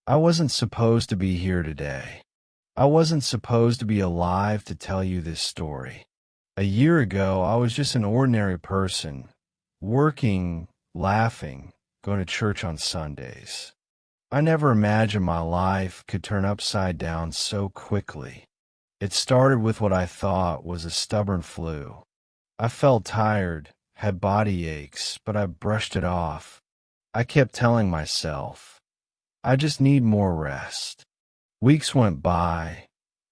I wasn't supposed to be here today. I wasn't supposed to be alive to tell you this story. A year ago, I was just an ordinary person, working, laughing, going to church on Sundays. I never imagined my life could turn upside down so quickly. It started with what I thought was a stubborn flu. I felt tired, had body aches, but I brushed it off. I kept telling myself, I just need more rest. Weeks went by,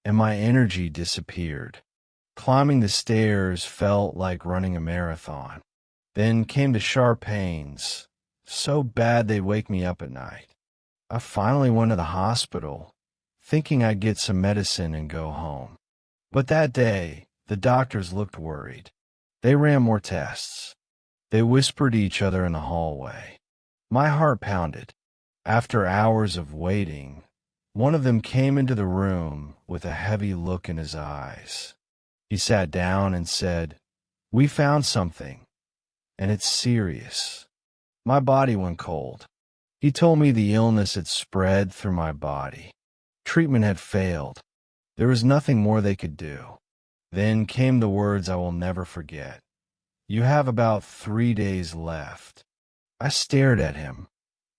and my energy disappeared. Climbing the stairs felt like running a marathon. Then came the sharp pains, so bad they'd wake me up at night. I finally went to the hospital, thinking I'd get some medicine and go home. But that day, the doctors looked worried. They ran more tests. They whispered to each other in the hallway. My heart pounded. After hours of waiting, one of them came into the room with a heavy look in his eyes. He sat down and said, "We found something, and it's serious." My body went cold. He told me the illness had spread through my body. Treatment had failed. There was nothing more they could do. Then came the words I will never forget. "You have about 3 days left." I stared at him,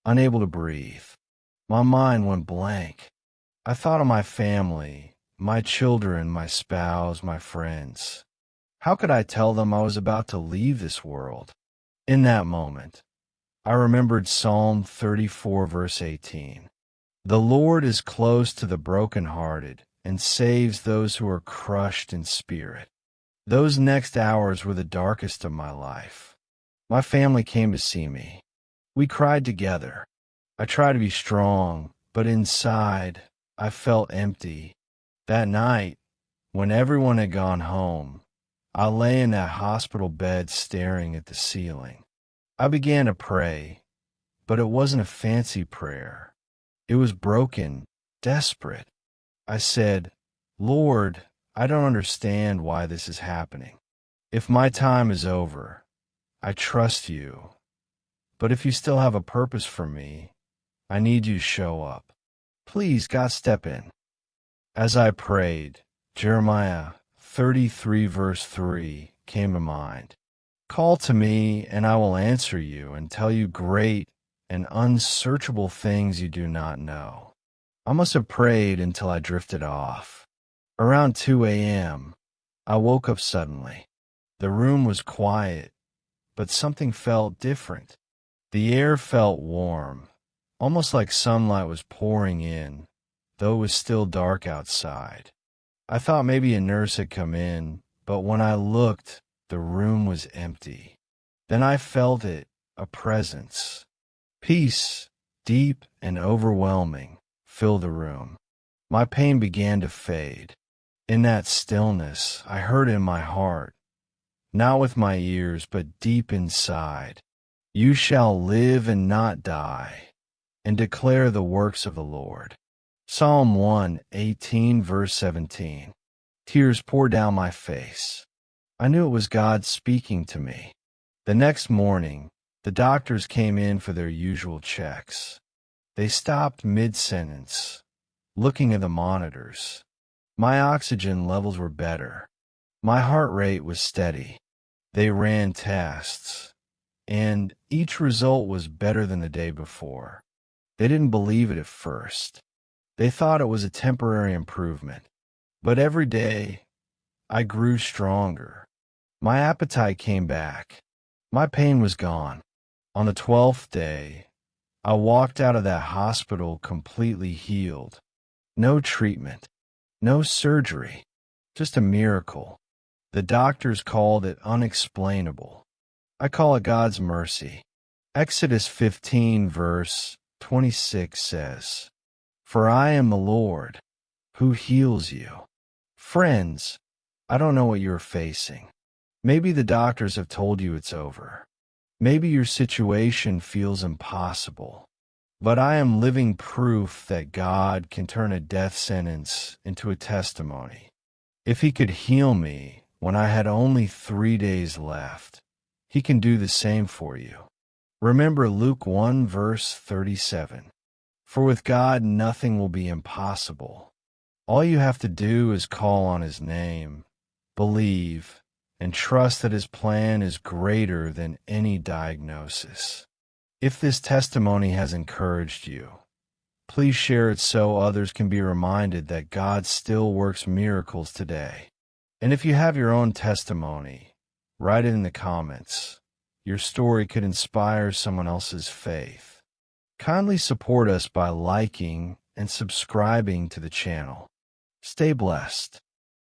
unable to breathe. My mind went blank. I thought of my family, my children, my spouse, my friends. How could I tell them I was about to leave this world? In that moment, I remembered Psalm 34, verse 18. "The Lord is close to the brokenhearted and saves those who are crushed in spirit." Those next hours were the darkest of my life. My family came to see me. We cried together. I tried to be strong, but inside, I felt empty. That night, when everyone had gone home, I lay in that hospital bed staring at the ceiling. I began to pray, but it wasn't a fancy prayer. It was broken, desperate. I said, "Lord, I don't understand why this is happening. If my time is over, I trust you. But if you still have a purpose for me, I need you to show up. Please, God, step in." As I prayed, Jeremiah 33 verse 3 came to mind. "Call to me, and I will answer you and tell you great and unsearchable things you do not know." I must have prayed until I drifted off. Around 2 a.m., I woke up suddenly. The room was quiet, but something felt different. The air felt warm, almost like sunlight was pouring in, though it was still dark outside. I thought maybe a nurse had come in, but when I looked, the room was empty. Then I felt it, a presence. Peace, deep and overwhelming, filled the room. My pain began to fade. In that stillness, I heard in my heart, not with my ears, but deep inside, "You shall live and not die, and declare the works of the Lord." Psalm 118, verse 17. Tears poured down my face. I knew it was God speaking to me. The next morning, the doctors came in for their usual checks. They stopped mid-sentence, looking at the monitors. My oxygen levels were better. My heart rate was steady. They ran tests, and each result was better than the day before. They didn't believe it at first. They thought it was a temporary improvement. But every day, I grew stronger. My appetite came back. My pain was gone. On the 12th day, I walked out of that hospital completely healed. No treatment, no surgery, just a miracle. The doctors called it unexplainable. I call it God's mercy. Exodus 15, verse 26 says, "For I am the Lord, who heals you." Friends, I don't know what you're facing. Maybe the doctors have told you it's over. Maybe your situation feels impossible. But I am living proof that God can turn a death sentence into a testimony. If He could heal me when I had only 3 days left, He can do the same for you. Remember Luke 1 verse 37. For with God, nothing will be impossible. All you have to do is call on His name, believe, and trust that His plan is greater than any diagnosis. If this testimony has encouraged you, please share it so others can be reminded that God still works miracles today. And if you have your own testimony, write it in the comments. Your story could inspire someone else's faith. Kindly support us by liking and subscribing to the channel. Stay blessed.